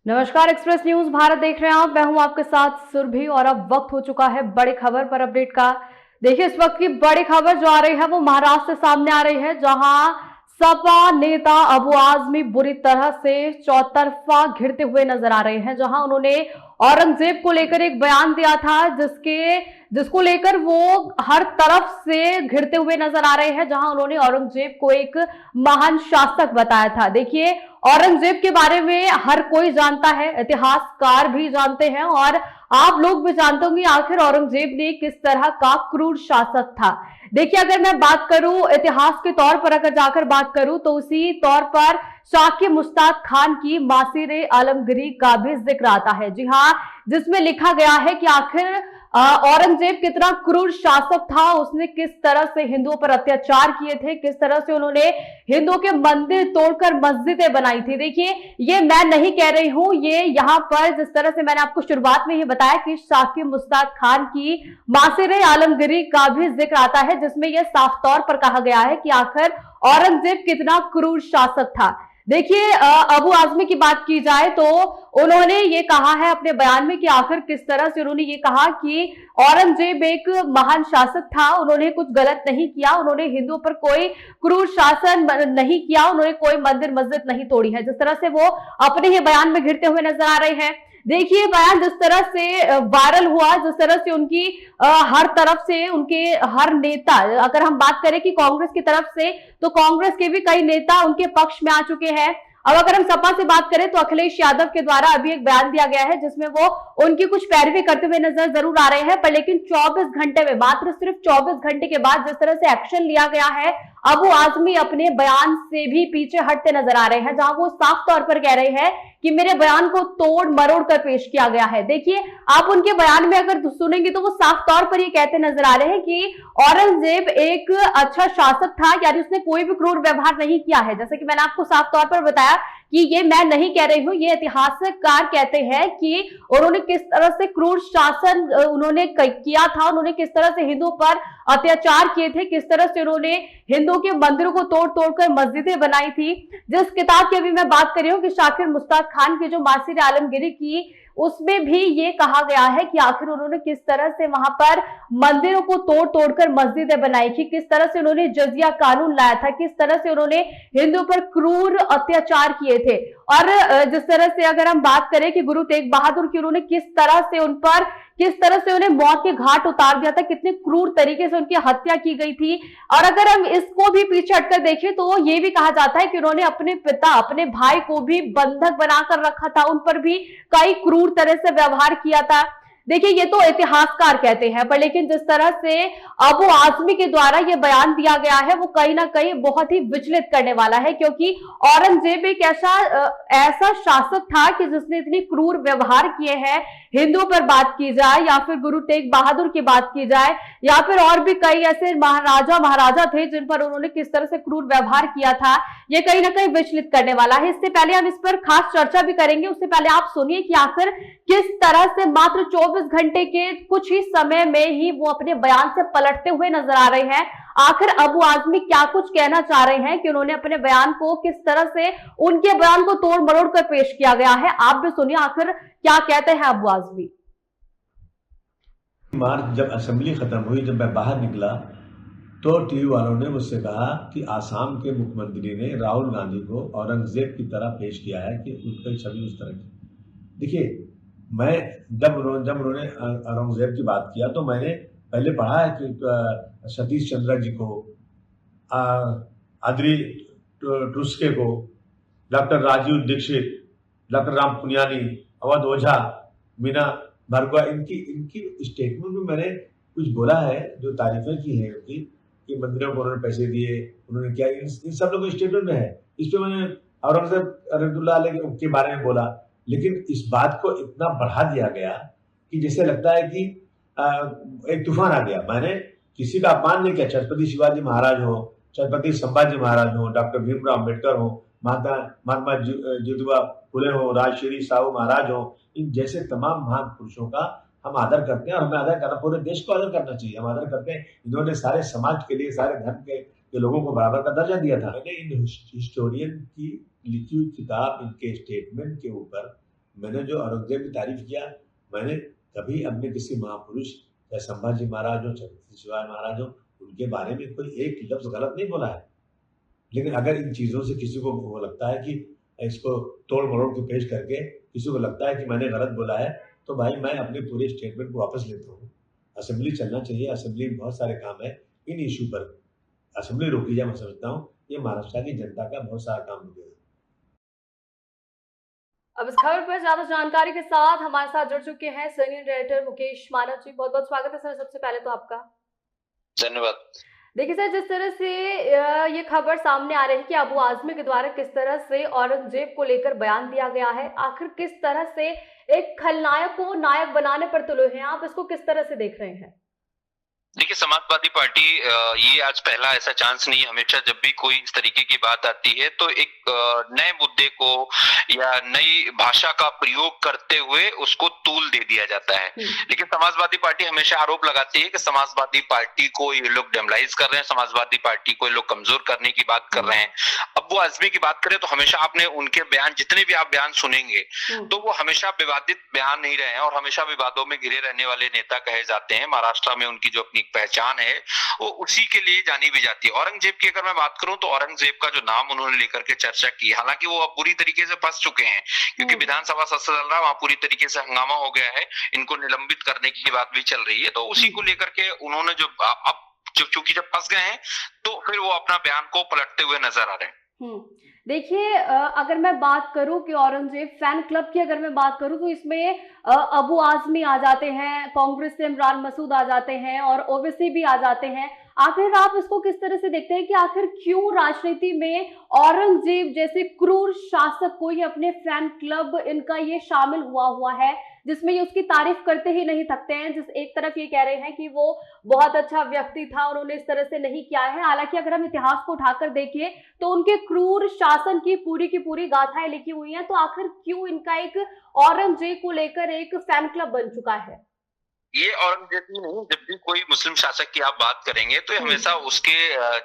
नमस्कार, express news Bharat देख रहे हैं आप। मैं हूं आपके साथ सुरभि और अब वक्त हो चुका है बड़ी खबर पर अपडेट का। देखिए, इस वक्त की बड़ी खबर जो आ रही है वो महाराष्ट्र से सामने आ रही है, जहां सपा नेता अबू आजमी बुरी तरह से चौतरफा घिरते हुए नजर आ रहे हैं। जहां उन्होंने औरंगजेब को लेकर एक बयान दिया था, जिसको लेकर वो हर तरफ से घिरते हुए नजर आ रहे हैं। जहां उन्होंने औरंगजेब को एक महान शासक बताया था। देखिए, औरंगजेब के बारे में हर कोई जानता है, इतिहासकार भी जानते हैं और आप लोग भी जानते होंगे आखिर औरंगजेब ने किस तरह का क्रूर शासक था। देखिए, अगर मैं बात करूं इतिहास के तौर पर, अगर जाकर बात करूं तो उसी तौर पर शाकिर मुश्ताक खान की मासीरे आलमगीरी का भी जिक्र आता है। जी हाँ, जिसमें लिखा गया है कि आखिर औरंगजेब कितना क्रूर शासक था, उसने किस तरह से हिंदुओं पर अत्याचार किए थे, किस तरह से उन्होंने हिंदुओं के मंदिर तोड़कर मस्जिदें बनाई थी। देखिए, ये मैं नहीं कह रही हूं, ये यहाँ पर जिस तरह से मैंने आपको शुरुआत में ही बताया कि शाकिर मुश्ताक खान की मासीरे आलमगीरी का भी जिक्र आता है, जिसमें यह साफ तौर पर कहा गया है कि आखिर औरंगजेब कितना क्रूर शासक था। देखिए, अबू आजमी की बात की जाए तो उन्होंने ये कहा है अपने बयान में कि आखिर किस तरह से उन्होंने ये कहा कि औरंगजेब एक महान शासक था, उन्होंने कुछ गलत नहीं किया, उन्होंने हिंदुओं पर कोई क्रूर शासन नहीं किया, उन्होंने कोई मंदिर मस्जिद नहीं तोड़ी है। जिस तरह से वो अपने ही बयान में घिरते हुए नजर आ रहे हैं। देखिए, बयान जिस तरह से वायरल हुआ, जिस तरह से उनकी हर तरफ से उनके हर नेता, अगर हम बात करें कि कांग्रेस की तरफ से, तो कांग्रेस के भी कई नेता उनके पक्ष में आ चुके हैं। अब अगर हम सपा से बात करें तो अखिलेश यादव के द्वारा अभी एक बयान दिया गया है, जिसमें वो उनकी कुछ पैरवी करते हुए नजर जरूर आ रहे हैं, पर लेकिन 24 घंटे में, मात्र सिर्फ 24 घंटे के बाद जिस तरह से एक्शन लिया गया है, अबू आजमी अपने बयान से भी पीछे हटते नजर आ रहे हैं। जहां वो साफ तौर पर कह रहे हैं कि मेरे बयान को तोड़ मरोड़ कर पेश किया गया है। देखिए, आप उनके बयान में अगर सुनेंगे तो वो साफ तौर पर ये कहते नजर आ रहे हैं कि औरंगजेब एक अच्छा शासक था, यानी उसने कोई भी क्रूर व्यवहार नहीं किया है। जैसे कि मैंने आपको साफ तौर पर बताया कि ये मैं नहीं कह रही हूं, ये इतिहासकार कहते हैं कि उन्होंने किस तरह से क्रूर शासन उन्होंने किया था, उन्होंने किस तरह से हिंदुओं पर अत्याचार किए थे, किस तरह से उन्होंने हिंदुओं के मंदिरों को तोड़ तोड़कर मस्जिदें बनाई थी। जिस किताब की अभी मैं बात कर रही हूँ कि शाकिर मुश्ताक खान की जो मासीरे आलमगीरी की, उसमें भी ये कहा गया है कि आखिर उन्होंने किस तरह से वहां पर मंदिरों को तोड़ तोड़कर मस्जिदें बनाई थी, किस तरह से उन्होंने जजिया कानून लाया था, किस तरह से उन्होंने हिंदुओं पर क्रूर अत्याचार किए थे। और जिस तरह से अगर हम बात करें कि गुरु तेग बहादुर की, उन्होंने किस तरह से उन पर, किस तरह से उन्हें मौत के घाट उतार दिया था, कितने क्रूर तरीके से उनकी हत्या की गई थी। और अगर हम इसको भी पीछे हटकर देखें तो ये भी कहा जाता है कि उन्होंने अपने पिता, अपने भाई को भी बंधक बनाकर रखा था, उन पर भी कई क्रूर तरह से व्यवहार किया था। देखिए, ये तो इतिहासकार कहते हैं, पर लेकिन जिस तरह से अबू आजमी के द्वारा ये बयान दिया गया है वो कहीं ना कहीं बहुत ही विचलित करने वाला है, क्योंकि औरंगजेब एक ऐसा शासक था कि जिसने इतनी क्रूर व्यवहार किए हैं। हिंदुओं पर बात की जाए या फिर गुरु तेग बहादुर की बात की जाए या फिर और भी कई ऐसे महाराजा थे जिन पर उन्होंने किस तरह से क्रूर व्यवहार किया था, ये कहीं ना कहीं विचलित करने वाला है। इससे पहले हम इस पर खास चर्चा भी करेंगे, उससे पहले आप सुनिए कि आखिर किस तरह से मात्र 24 घंटे के कुछ ही समय में ही वो अपने बयान से पलटते हुए नजर आ रहे हैं। आखिर अबू आजमी क्या कुछ कहना चाह रहे हैं कि उन्होंने अपने बयान को किस तरह से, उनके बयान को तोड़ मरोड़ कर पेश किया गया है, आप भी सुनिए आखिर क्या कहते हैं अबू आजमी। मार्च जब असेंबली खत्म हुई, जब मैं बाहर निकला तो टीवी वालों ने मुझसे कहा कि आसाम के मुख्यमंत्री ने राहुल गांधी को औरंगजेब की तरह पेश किया है कि उनकी छवि उस तरह की। देखिए, मैं जब उन्होंने औरंगजेब की बात किया तो मैंने पहले पढ़ा है कि सतीश चंद्र जी को, अद्री टुस्के को, डॉक्टर राजीव दीक्षित, डॉक्टर राम पुनियानी, अवध ओझा, मीना भार्गवा, इनकी स्टेटमेंट में मैंने कुछ बोला है, जो तारीफें की है उनकी, कि मंदिरों को उन्होंने पैसे दिए, उन्होंने क्या, इन सब लोगों के स्टेटमेंट में है। इस पे मैंने औरंगजेब रहमतुल्लाह अलैह के बारे में बोला, लेकिन इस बात को इतना बढ़ा दिया गया कि जैसे लगता है कि एक तूफान आ गया। मैंने किसी का अपमान नहीं किया, छत्रपति शिवाजी महाराज हो, छत्रपति संभाजी महाराज हो, डॉक्टर भीमराव अम्बेडकर हो, महात्मा ज्योतिबा फुले हो, राजश्री साहू महाराज हो, इन जैसे तमाम महान पुरुषों का हम आदर करते हैं और हमें आदर करना, पूरे देश को आदर करना चाहिए। हम आदर करते हैं, इन्होंने सारे समाज के लिए, सारे धर्म के लोगों को बराबर का दर्जा दिया था। मैंने इन हिस्टोरियन की लिखी हुई किताब, इनके स्टेटमेंट के ऊपर मैंने जो औरंगजेब की तारीफ किया, मैंने कभी अपने किसी महापुरुष या संभाजी महाराज हो, छत्रपति शिवाजी महाराज हो, उनके बारे में कोई एक लफ्ज गलत नहीं बोला है। लेकिन अगर इन चीजों से किसी को वो लगता है कि इसको तोड़ मरोड़ के पेश करके किसी को लगता है कि मैंने गलत बोला है, तो भाई मैं अपने पूरे स्टेटमेंट को वापस लेता हूँ। असेंबली चलना चाहिए, असेंबली में बहुत सारे काम है। इन इशू पर असेंबली रोकी जाए, मैं समझता हूँ ये महाराष्ट्र की जनता का बहुत सारा काम रुकेगा। अब इस खबर पर ज्यादा जानकारी के साथ हमारे साथ जुड़ चुके हैं सीनियर एडिटर मुकेश मानव जी। बहुत बहुत स्वागत है सर, सबसे पहले तो आपका। धन्यवाद। देखिए सर, जिस तरह से ये खबर सामने आ रही है कि अबू आजमी के द्वारा किस तरह से औरंगजेब को लेकर बयान दिया गया है, आखिर किस तरह से एक खलनायक को नायक बनाने पर तुले हैं, आप इसको किस तरह से देख रहे हैं? देखिए, समाजवादी पार्टी ये आज पहला ऐसा चांस नहीं है। हमेशा जब भी कोई इस तरीके की बात आती है तो एक नए मुद्दे को या नई भाषा का प्रयोग करते हुए उसको तूल दे दिया जाता है। लेकिन समाजवादी पार्टी हमेशा आरोप लगाती है कि समाजवादी पार्टी को ये लोग डेमोलाइज कर रहे हैं, समाजवादी पार्टी को ये लोग कमजोर करने की बात कर रहे हैं। अब्बू आजमी की बात करें तो हमेशा आपने उनके बयान, जितने भी आप बयान सुनेंगे तो वो हमेशा विवादित बयान नहीं रहे हैं और हमेशा विवादों में घिरे रहने वाले नेता कहे जाते हैं। महाराष्ट्र में उनकी जो अपनी पहचान है वो उसी के लिए जानी भी जाती है। औरंगजेब की अगर मैं बात करूं तो औरंगजेब का जो नाम उन्होंने लेकर के चर्चा की, हालांकि वो अब पूरी तरीके से फंस चुके हैं क्योंकि विधानसभा सत्र चल रहा है, वहां पूरी तरीके से हंगामा हो गया है, इनको निलंबित करने की बात भी चल रही है। तो उसी को लेकर के उन्होंने चूंकि जब फंस गए हैं तो फिर वो अपना बयान को पलटते हुए नजर आ रहे हैं। देखिए, अगर मैं बात करूं कि औरंगजेब फैन क्लब की अगर मैं बात करूं तो इसमें अबू आजमी आ जाते हैं, कांग्रेस से इमरान मसूद आ जाते हैं और ओवैसी भी आ जाते हैं। आखिर आप इसको किस तरह से देखते हैं कि आखिर क्यों राजनीति में औरंगजेब जैसे क्रूर शासक को ये अपने फैन क्लब इनका ये शामिल हुआ है, जिसमें ये उसकी तारीफ करते ही नहीं थकते हैं। जिस एक तरफ ये कह रहे हैं कि वो बहुत अच्छा व्यक्ति था, उन्होंने इस तरह से नहीं किया है, हालांकि अगर हम इतिहास को उठाकर देखें तो उनके क्रूर शासन की पूरी गाथाएं लिखी हुई हैं। तो आखिर क्यों इनका एक औरंगजेब को लेकर एक फैन क्लब बन चुका है? ये औरंगजेब ही नहीं, जब भी कोई मुस्लिम शासक की आप बात करेंगे तो हमेशा उसके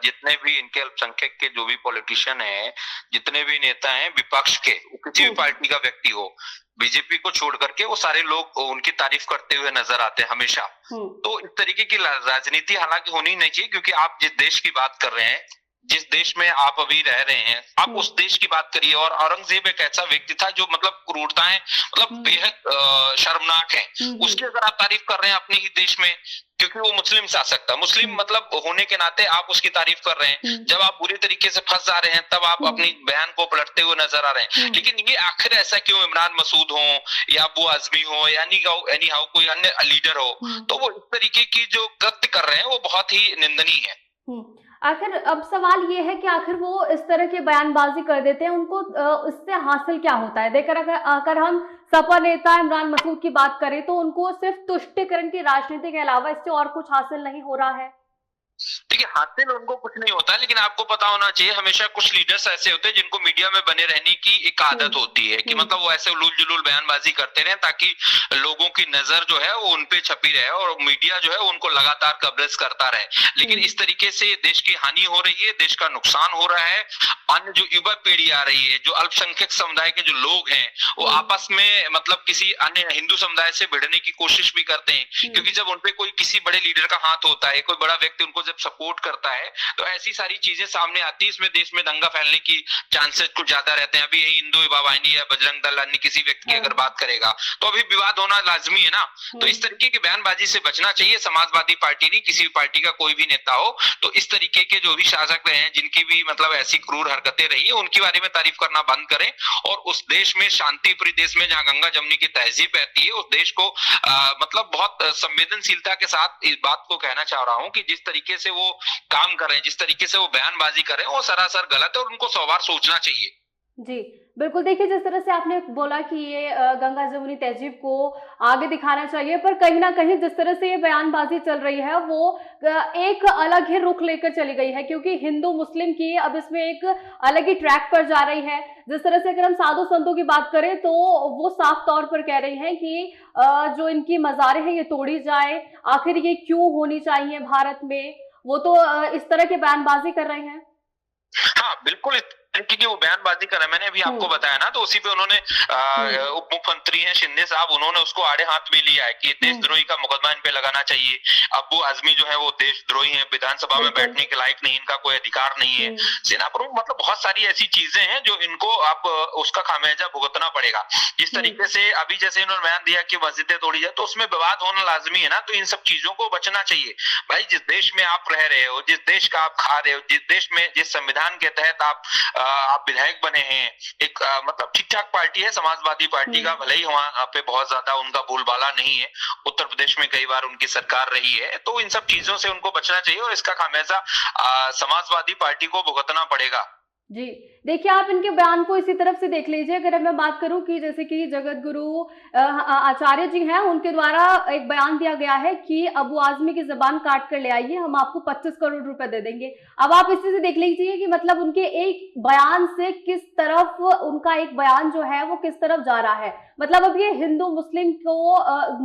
जितने भी इनके अल्पसंख्यक के जो भी पॉलिटिशियन हैं, जितने भी नेता हैं विपक्ष के, किसी भी पार्टी का व्यक्ति हो, बीजेपी को छोड़ करके वो सारे लोग उनकी तारीफ करते हुए नजर आते हैं हमेशा। तो इस तरीके की राजनीति हालांकि होनी नहीं चाहिए, क्योंकि आप जिस देश की बात कर रहे हैं, जिस देश में आप अभी रह रहे हैं, आप उस देश की बात करिए। और औरंगजेब एक ऐसा व्यक्ति था जो मतलब क्रूरताएं मतलब बेहद शर्मनाक है। उसकी अगर आप तारीफ कर रहे हैं अपने ही देश में, क्योंकि वो मुस्लिम शासक था, मुस्लिम मतलब होने के नाते आप उसकी तारीफ कर रहे हैं। जब आप बुरी तरीके से फंस जा रहे हैं तब आप अपनी बयान को पलटते हुए नजर आ रहे हैं। लेकिन ये आखिर ऐसा क्यों, इमरान मसूद हो या अबू आजमी हो या एनी हाउ कोई अन्य लीडर हो, तो वो इस तरीके की जो कृत्य कर रहे हैं वो बहुत ही निंदनीय है। आखिर अब सवाल ये है कि आखिर वो इस तरह की बयानबाजी कर देते हैं, उनको इससे हासिल क्या होता है? देखकर अगर हम सपा नेता इमरान मसूद की बात करें तो उनको सिर्फ तुष्टीकरण की राजनीति के अलावा इससे और कुछ हासिल नहीं हो रहा है। देखिए, हासिल उनको कुछ नहीं होता, लेकिन आपको पता होना चाहिए हमेशा कुछ लीडर्स ऐसे होते हैं जिनको मीडिया में बने रहने की एक आदत होती है कि मतलब वो ऐसे उलूल जुलूल बयानबाजी करते रहे ताकि लोगों की नजर जो है वो उनपे छपी रहे और मीडिया जो है उनको लगातार कवरेज करता रहे। लेकिन इस तरीके से देश की हानि हो रही है, देश का नुकसान हो रहा है। अन्य जो युवा पीढ़ी आ रही है, जो अल्पसंख्यक समुदाय के जो लोग हैं, वो आपस में मतलब किसी अन्य हिंदू समुदाय से भिड़ने की कोशिश भी करते हैं, क्योंकि जब उनपे कोई किसी बड़े लीडर का हाथ होता है, कोई बड़ा व्यक्ति उनको सपोर्ट करता है तो ऐसी सारी चीजें सामने आती है। इसमें देश में दंगा फैलने की चांसेस कुछ ज्यादा रहते हैं। अभी यही हिंदू युवा वाहिनी या बजरंग दल अन्य किसी व्यक्ति की अगर बात करेगा तो अभी विवाद होना लाजमी है ना। तो इस तरीके की बयानबाजी से बचना चाहिए। समाजवादी पार्टी नहीं, किसी भी पार्टी का कोई भी नेता हो, तो इस तरीके के जो भी शासक रहे हैं, जिनकी भी मतलब ऐसी क्रूर हरकतें रही है, उनके बारे में तारीफ करना बंद करें और उस देश में, शांतिप्रिय देश में जहां गंगा जमुनी की तहजीब रहती है, उस देश को मतलब बहुत संवेदनशीलता के साथ इस बात को कहना चाह रहा हूं कि जिस तरीके से वो काम कर रहे हैं, जिस तरीके से वो बयानबाजी कर रहे हैं, वो सरासर गलत है और उनको 100 बार सोचना चाहिए। जी बिल्कुल। देखिए, जिस तरह से आपने बोला कि ये गंगा जमुनी तहजीब को आगे दिखाना चाहिए, पर कहीं ना कहीं जिस तरह से ये बयानबाजी चल रही है वो एक अलग ही रुख लेकर चली गई है, क्योंकि हिंदू मुस्लिम की अब इसमें एक अलग ही ट्रैक पर जा रही है। जिस तरह से अगर हम साधु संतों की बात करें तो वो साफ तौर पर कह रही हैं कि जो इनकी मज़ारें हैं ये तोड़ी जाए, आखिर ये क्यों होनी चाहिए भारत में, वो तो इस तरह के बयानबाजी कर रहे हैं। हाँ बिल्कुल, क्योंकि वो बयानबाजी कर रहे हैं, मैंने अभी आपको बताया ना, तो उसी पे उन्होंने उप मुख्यमंत्री हैं शिंदे साहब, उन्होंने उसको आड़े हाथ भी लिया है कि देशद्रोही का मुकदमा इन पे लगाना चाहिए। अब्बू आजमी जो है वो देशद्रोही है, विधानसभा में बैठने के लायक नहीं, इनका कोई अधिकार नहीं है, सेना प्रमुख, मतलब बहुत सारी ऐसी चीजें हैं जो इनको अब उसका खामियाजा भुगतना पड़ेगा। जिस तरीके से अभी जैसे इन्होंने बयान दिया कि मस्जिदें तोड़ी जाए, तो उसमें विवाद होना लाजमी है ना, तो इन सब चीजों को बचना चाहिए। भाई जिस देश में आप रह रहे हो, जिस देश का आप खा रहे हो, जिस देश में जिस संविधान के तहत आप विधायक बने हैं, एक मतलब ठीक ठाक पार्टी है समाजवादी पार्टी का, भले ही वहां पे बहुत ज्यादा उनका बोलबाला नहीं है, उत्तर प्रदेश में कई बार उनकी सरकार रही है, तो इन सब चीजों से उनको बचना चाहिए और इसका खामियाजा समाजवादी पार्टी को भुगतना पड़ेगा। जी, देखिए आप इनके बयान को इसी तरफ से देख लीजिए। अगर मैं बात करूं कि जैसे कि जगत गुरु आचार्य जी हैं, उनके द्वारा एक बयान दिया गया है कि अबू आजमी की जबान काट कर ले आइए, हम आपको 25 करोड़ रुपए दे देंगे। अब आप इसी से देख लीजिए कि मतलब उनके एक बयान से किस तरफ उनका एक बयान जो है वो किस तरफ जा रहा है। मतलब अब ये हिंदू मुस्लिम को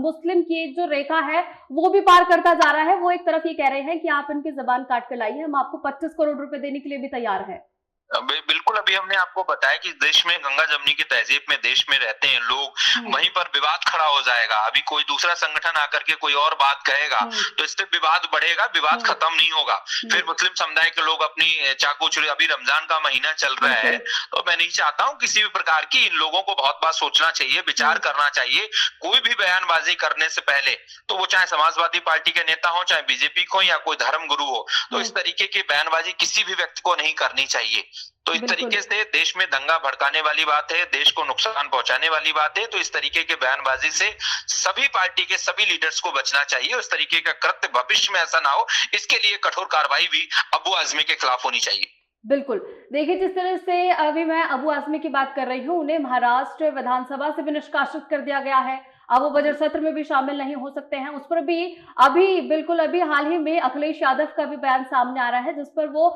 मुस्लिम की एक जो रेखा है वो भी पार करता जा रहा है। वो एक तरफ ये कह रहे हैं कि आप इनकी जबान काट कर लाइए, हम आपको 25 करोड़ रुपए देने के लिए भी तैयार है। बिल्कुल, अभी हमने आपको बताया कि देश में गंगा जमुनी की तहजीब में देश में रहते हैं लोग, वहीं पर विवाद खड़ा हो जाएगा। अभी कोई दूसरा संगठन आकर के कोई और बात कहेगा तो इससे विवाद बढ़ेगा, विवाद खत्म नहीं होगा। फिर मुस्लिम समुदाय के लोग अपनी चाकू छुरी, अभी रमजान का महीना चल रहा है, तो मैं नहीं चाहता हूँ किसी भी प्रकार की, इन लोगों को बहुत बात सोचना चाहिए, विचार करना चाहिए। कोई भी बयानबाजी करने से पहले, तो वो चाहे समाजवादी पार्टी के नेता हो, चाहे बीजेपी को या कोई धर्म गुरु हो, तो इस तरीके की बयानबाजी किसी भी व्यक्ति को नहीं करनी चाहिए। तो इस तरीके से देश में दंगा भड़काने वाली बात है, देश को नुकसान पहुंचाने वाली बात है। तो इस तरीके के बयानबाजी से सभी पार्टी के सभी लीडर्स को बचना चाहिए। उस तरीके का कृत्य भविष्य में ऐसा ना हो, इसके लिए कठोर कार्रवाई भी अबू आजमी के खिलाफ होनी चाहिए। बिल्कुल, देखिए जिस तरह से अभी मैं अबू आजमी की बात कर रही हूँ, उन्हें महाराष्ट्र विधानसभा से भी निष्कासित कर दिया गया है। अब वो बजट सत्र में भी शामिल नहीं हो सकते हैं। उस पर भी अभी हाल ही में अखिलेश यादव का भी बयान सामने आ रहा है, जिस पर वो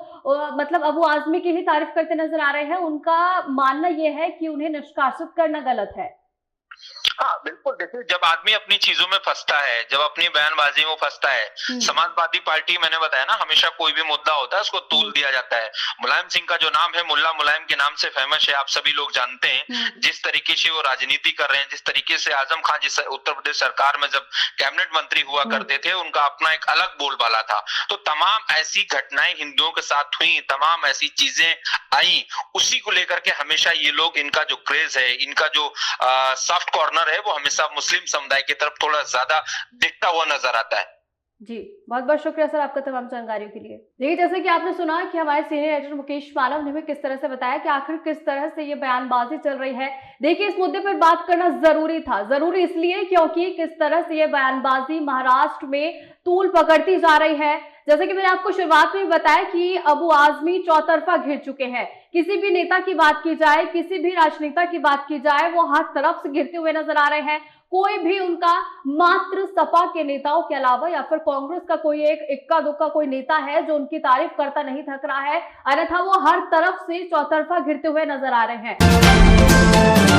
मतलब अबू आजमी की ही तारीफ करते नजर आ रहे हैं। उनका मानना यह है कि उन्हें निष्कासित करना गलत है। हाँ बिल्कुल, देखिए जब आदमी अपनी चीजों में फंसता है, जब अपनी बयानबाजी में फंसता है, समाजवादी पार्टी, मैंने बताया ना, हमेशा कोई भी मुद्दा होता है उसको तूल दिया जाता है। मुलायम सिंह का जो नाम है, मुल्ला मुलायम के नाम से फेमस है, आप सभी लोग जानते हैं। जिस तरीके से वो राजनीति कर रहे हैं, जिस तरीके से आजम खान जिस उत्तर प्रदेश सरकार में जब कैबिनेट मंत्री हुआ करते थे, उनका अपना एक अलग बोलबाला था। तो तमाम ऐसी घटनाएं हिंदुओं के साथ हुई, तमाम ऐसी चीजें आई, उसी को लेकर के हमेशा ये लोग, इनका जो क्रेज है, इनका जो सॉफ्ट कॉर्नर है, वो हमेशा मुस्लिम समुदाय की तरफ थोड़ा ज्यादा दिखता हुआ नजर आता है। जी, बहुत बहुत शुक्रिया सर आपका तमाम जानकारियों के लिए। देखिए जैसे कि आपने सुना कि हमारे सीनियर एडिटर मुकेश मानव ने भी किस तरह से बताया कि आखिर किस तरह से ये बयानबाजी चल रही है। देखिए इस मुद्दे पर बात करना जरूरी था, जरूरी इसलिए क्योंकि किस तरह से ये बयानबाजी महाराष्ट्र में तूल पकड़ती जा रही है। जैसे कि मैंने आपको शुरुआत में बताया कि अबू आजमी चौतरफा घिर चुके हैं। किसी भी नेता की बात की जाए, किसी भी राजनेता की बात की जाए, वो हर तरफ से घिरते हुए नजर आ रहे हैं। कोई भी उनका मात्र सपा के नेताओं के अलावा या फिर कांग्रेस का कोई एक इक्का दुक्का कोई नेता है जो उनकी तारीफ करता नहीं थक रहा है, अन्यथा वो हर तरफ से चौतरफा घिरते हुए नजर आ रहे हैं।